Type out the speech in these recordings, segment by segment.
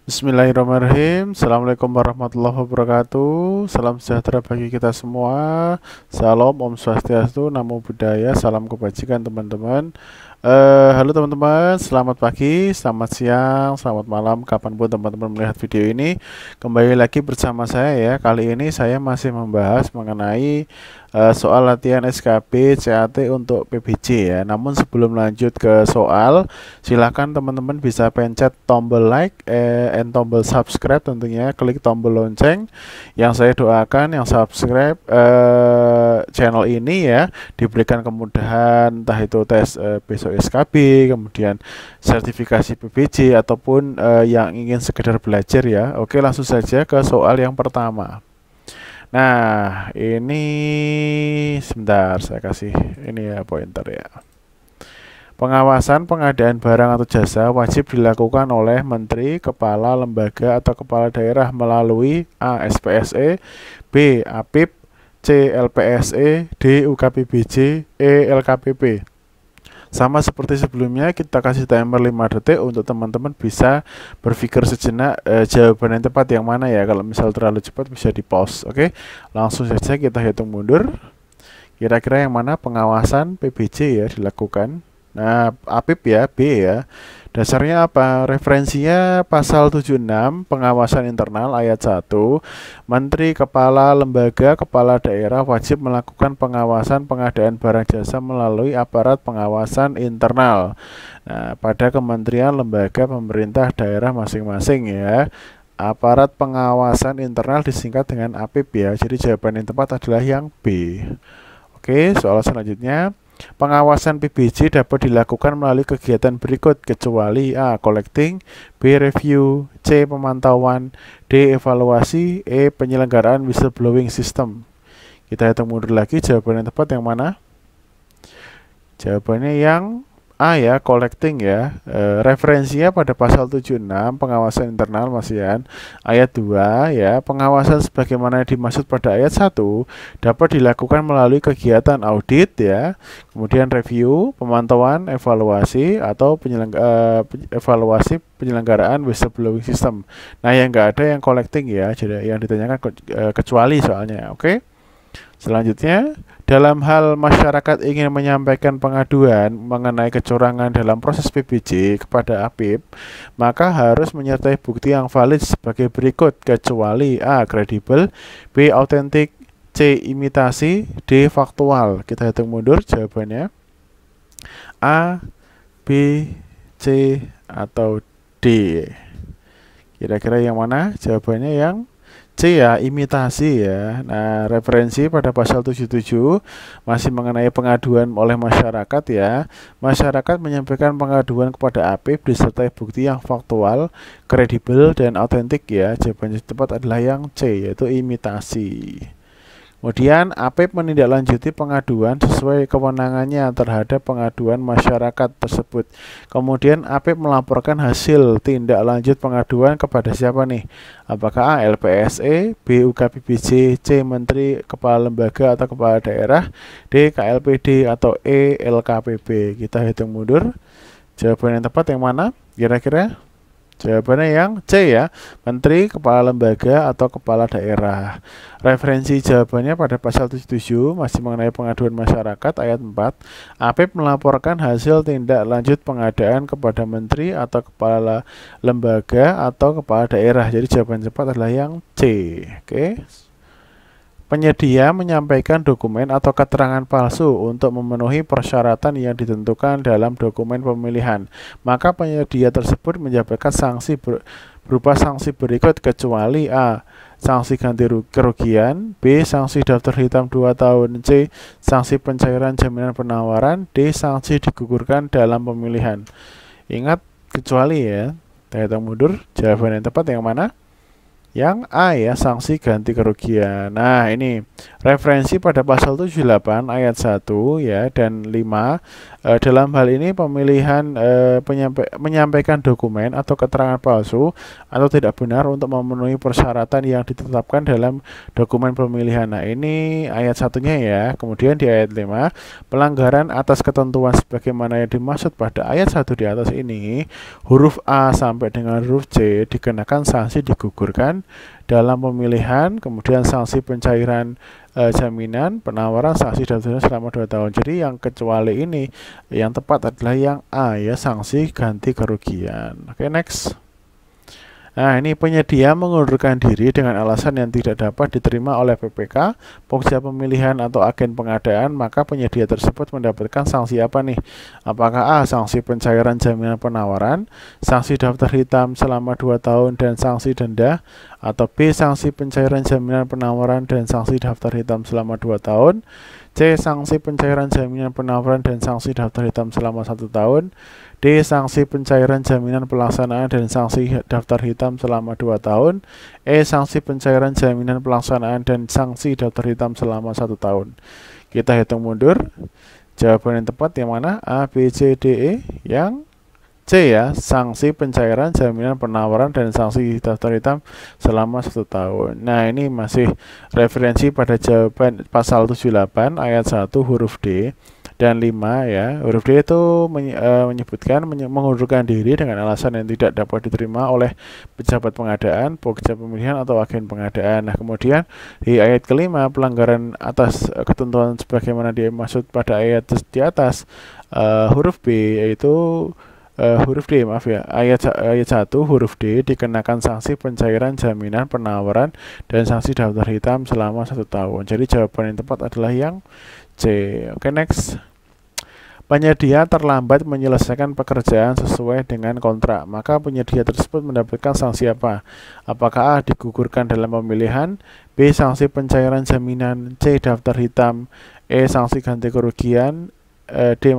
Bismillahirrahmanirrahim. Assalamualaikum warahmatullahi wabarakatuh. Salam sejahtera bagi kita semua. Salam, Om Swastiastu, Namo Buddhaya, salam kebajikan teman-teman. Halo teman-teman, selamat pagi, selamat siang, selamat malam, kapanpun teman-teman melihat video ini. Kembali lagi bersama saya ya. Kali ini saya masih membahas mengenai soal latihan SKB CAT untuk PBJ ya. Namun sebelum lanjut ke soal, silakan teman-teman bisa pencet tombol like and tombol subscribe, tentunya klik tombol lonceng. Yang saya doakan yang subscribe channel ini ya diberikan kemudahan, entah itu tes besok SKB, kemudian sertifikasi PBJ ataupun yang ingin sekedar belajar ya. Oke, langsung saja ke soal yang pertama. Nah, ini sebentar saya kasih ini ya pointer ya. Pengawasan pengadaan barang atau jasa wajib dilakukan oleh Menteri, Kepala Lembaga atau Kepala Daerah melalui A. SPSE, B. APIP, C. LPSE, D. UKPBJ, E. LKPP. Sama seperti sebelumnya, kita kasih timer 5 detik untuk teman-teman bisa berpikir sejenak jawaban yang tepat yang mana ya. Kalau misal terlalu cepat bisa di pause. Oke, langsung saja kita hitung mundur. Kira-kira yang mana pengawasan PBJ ya dilakukan? Nah, APIP ya, B ya. Dasarnya apa? Referensinya pasal 76 pengawasan internal ayat 1. Menteri, Kepala Lembaga, Kepala Daerah wajib melakukan pengawasan pengadaan barang jasa melalui aparat pengawasan internal. Nah, pada kementerian, lembaga, pemerintah daerah masing-masing ya. Aparat pengawasan internal disingkat dengan APIP ya. Jadi jawaban yang tepat adalah yang B. Oke, soal selanjutnya. Pengawasan PBJ dapat dilakukan melalui kegiatan berikut kecuali A. Collecting, B. Review, C. Pemantauan, D. Evaluasi, E. Penyelenggaraan whistleblowing system. Kita hitung mundur lagi, jawaban yang tepat yang mana? Jawabannya yang A ya, collecting ya. Referensinya pada pasal 76 pengawasan internal masihan ayat 2 ya. Pengawasan sebagaimana dimaksud pada ayat 1 dapat dilakukan melalui kegiatan audit ya. Kemudian review, pemantauan, evaluasi atau evaluasi penyelenggaraan whistleblowing system. Nah, yang enggak ada yang collecting ya. Jadi yang ditanyakan kecuali soalnya. Oke. Selanjutnya, dalam hal masyarakat ingin menyampaikan pengaduan mengenai kecurangan dalam proses PBJ kepada APIP, maka harus menyertai bukti yang valid sebagai berikut kecuali A. Kredibel, B. Autentik, C. Imitasi, D. Faktual. Kita hitung mundur jawabannya. A, B, C, atau D. Kira-kira yang mana? Jawabannya yang C ya, imitasi ya. Nah, referensi pada pasal 77 masih mengenai pengaduan oleh masyarakat ya. Masyarakat menyampaikan pengaduan kepada APIP disertai bukti yang faktual, kredibel, dan autentik ya. Jawaban yang tepat adalah yang C, yaitu imitasi. Kemudian APIP menindaklanjuti pengaduan sesuai kewenangannya terhadap pengaduan masyarakat tersebut. Kemudian APIP melaporkan hasil tindak lanjut pengaduan kepada siapa nih? Apakah A. LPSE, B. UKPBJ, C. Menteri, Kepala Lembaga atau Kepala Daerah, D. KLPD, atau E. LKPB. Kita hitung mundur. Jawaban yang tepat yang mana? Kira-kira? Jawabannya yang C ya, Menteri, Kepala Lembaga atau Kepala Daerah. Referensi jawabannya pada pasal 77 masih mengenai pengaduan masyarakat ayat 4. APIP melaporkan hasil tindak lanjut pengadaan kepada Menteri atau Kepala Lembaga atau Kepala Daerah. Jadi jawaban cepat adalah yang C. Oke. Penyedia menyampaikan dokumen atau keterangan palsu untuk memenuhi persyaratan yang ditentukan dalam dokumen pemilihan. Maka penyedia tersebut menyampaikan sanksi berupa sanksi berikut kecuali A. Sanksi ganti kerugian, B. Sanksi daftar hitam 2 tahun, C. Sanksi pencairan jaminan penawaran, D. Sanksi digugurkan dalam pemilihan. Ingat kecuali ya. Kita hitung mundur, jawaban yang tepat yang mana? yang A ya, sanksi ganti kerugian. Nah, ini referensi pada pasal 78 ayat 1 ya dan 5. Dalam hal ini pemilihan menyampaikan dokumen atau keterangan palsu atau tidak benar untuk memenuhi persyaratan yang ditetapkan dalam dokumen pemilihan. Nah, ini ayat satunya ya. Kemudian di ayat 5, pelanggaran atas ketentuan sebagaimana yang dimaksud pada ayat 1 di atas ini, huruf A sampai dengan huruf C dikenakan sanksi digugurkan dalam pemilihan, kemudian sanksi pencairan jaminan, penawaran, sanksi dan denda selama 2 tahun. Jadi yang kecuali ini yang tepat adalah yang A ya, sanksi ganti kerugian. Oke, next. Nah, ini penyedia mengundurkan diri dengan alasan yang tidak dapat diterima oleh PPK, pokja pemilihan atau agen pengadaan, maka penyedia tersebut mendapatkan sanksi apa nih? Apakah A, sanksi pencairan jaminan penawaran, sanksi daftar hitam selama 2 tahun dan sanksi denda, atau B, sanksi pencairan jaminan penawaran dan sanksi daftar hitam selama 2 tahun, C, sanksi pencairan jaminan penawaran dan sanksi daftar hitam selama 1 tahun, D, sanksi pencairan jaminan pelaksanaan dan sanksi daftar hitam selama 2 tahun, E, sanksi pencairan jaminan pelaksanaan dan sanksi daftar hitam selama 1 tahun. Kita hitung mundur. Jawaban yang tepat yang mana? A, B, C, D, E. Yang C ya, sanksi pencairan jaminan penawaran dan sanksi daftar hitam selama 1 tahun. Nah, ini masih referensi pada jawaban pasal 78 ayat 1 huruf D dan 5 ya. Huruf D itu menyebutkan mengundurkan diri dengan alasan yang tidak dapat diterima oleh pejabat pengadaan, pokja pemilihan atau agen pengadaan. Nah, kemudian di ayat kelima, pelanggaran atas ketentuan sebagaimana dimaksud pada ayat di atas, huruf B yaitu huruf D, maaf ya, ayat 1 huruf D dikenakan sanksi pencairan jaminan penawaran dan sanksi daftar hitam selama 1 tahun. Jadi jawaban yang tepat adalah yang C. Oke, next. Penyedia terlambat menyelesaikan pekerjaan sesuai dengan kontrak, maka penyedia tersebut mendapatkan sanksi apa? Apakah A, digugurkan dalam pemilihan, B, sanksi pencairan jaminan, C, daftar hitam, E, sanksi ganti kerugian, D,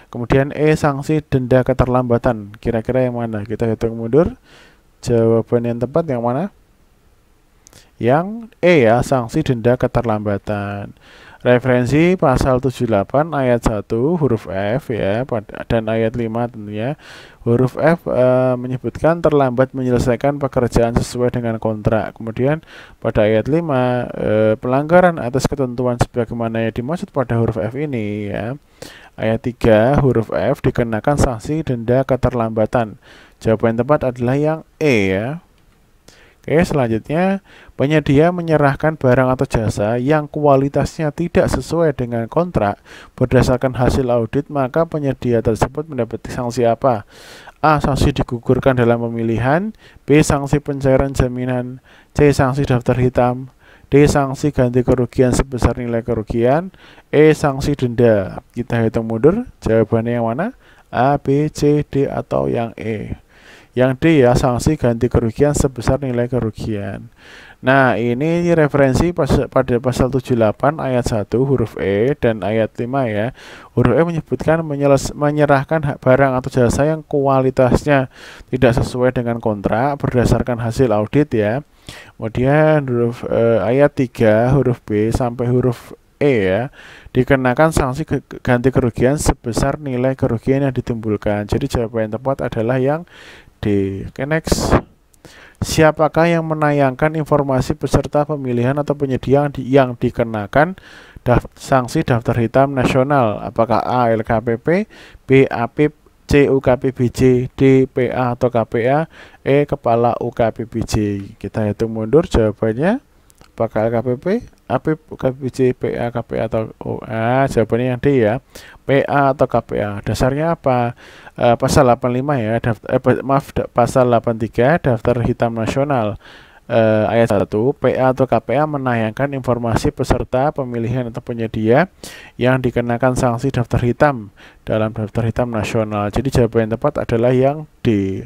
kemudian E, sanksi denda keterlambatan. Kira-kira yang mana? Kita hitung mundur. Jawaban yang tepat yang mana? Yang E ya, sanksi denda keterlambatan. Referensi pasal 78 ayat 1 huruf F ya, dan ayat 5 tentunya. Huruf F menyebutkan terlambat menyelesaikan pekerjaan sesuai dengan kontrak. Kemudian pada ayat 5 pelanggaran atas ketentuan sebagaimana yang dimaksud pada huruf F ini ya. Ayat 3 huruf F dikenakan sanksi denda keterlambatan. Jawaban yang tepat adalah yang E ya. Oke, selanjutnya penyedia menyerahkan barang atau jasa yang kualitasnya tidak sesuai dengan kontrak berdasarkan hasil audit, maka penyedia tersebut mendapat sanksi apa? A, sanksi digugurkan dalam pemilihan, B, sanksi pencairan jaminan, C, sanksi daftar hitam, D, sanksi ganti kerugian sebesar nilai kerugian, E, sanksi denda. Kita hitung mundur, jawabannya yang mana? A, B, C, D, atau yang E? Yang D ya, sanksi ganti kerugian sebesar nilai kerugian. Nah, ini referensi pada pasal 78 ayat 1 huruf E dan ayat 5 ya. Huruf E menyebutkan menyerahkan barang atau jasa yang kualitasnya tidak sesuai dengan kontrak berdasarkan hasil audit ya. Kemudian huruf ayat 3 huruf B sampai huruf E ya, dikenakan sanksi ganti kerugian sebesar nilai kerugian yang ditimbulkan. Jadi jawaban yang tepat adalah yang D. Oke, next. Siapakah yang menayangkan informasi peserta pemilihan atau penyedia yang dikenakan sanksi daftar hitam nasional? Apakah A, LKPP, B, APIP, C, UKPBJ, D, PA atau KPA, E, Kepala UKPBJ? Kita hitung mundur jawabannya. Apakah LKPP, APIP, UKPBJ, PA, KPA atau jawabannya yang D ya, PA atau KPA. Dasarnya apa? Pasal 85 ya, pasal 83 daftar hitam nasional ayat 1, PA atau KPA menayangkan informasi peserta pemilihan atau penyedia yang dikenakan sanksi daftar hitam dalam daftar hitam nasional. Jadi jawaban yang tepat adalah yang D.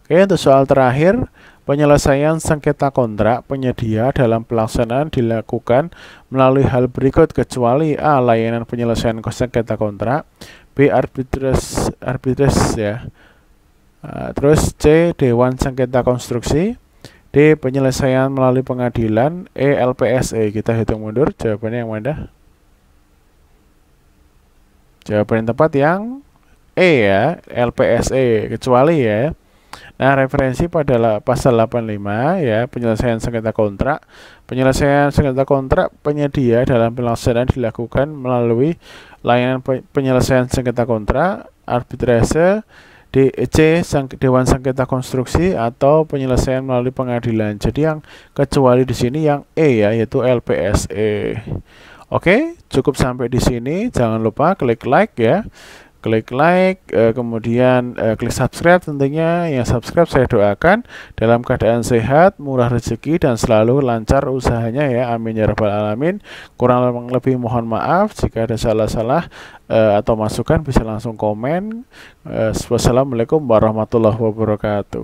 Oke, untuk soal terakhir, penyelesaian sengketa kontrak penyedia dalam pelaksanaan dilakukan melalui hal berikut kecuali A, layanan penyelesaian sengketa kontrak, B, arbitris ya, terus C, dewan sengketa konstruksi, D. Penyelesaian melalui pengadilan. E. LPSE. Kita hitung mundur. Jawabannya yang mana? Jawaban yang tepat yang E ya, LPSE. Kecuali ya. Nah, referensi pada pasal 85 ya, penyelesaian sengketa kontrak. Penyelesaian sengketa kontrak penyedia dalam pelaksanaan dilakukan melalui layanan penyelesaian sengketa kontrak, arbitrase, DC, Dewan Sengketa Konstruksi, atau penyelesaian melalui pengadilan. Jadi yang kecuali di sini yang E ya, yaitu LPSE. Oke, cukup sampai di sini. Jangan lupa klik like ya. Klik like, kemudian klik subscribe tentunya. Yang subscribe saya doakan dalam keadaan sehat, murah rezeki, dan selalu lancar usahanya ya. Amin ya rabbal alamin. Kurang lebih mohon maaf jika ada salah-salah atau masukan bisa langsung komen. Wassalamualaikum warahmatullahi wabarakatuh.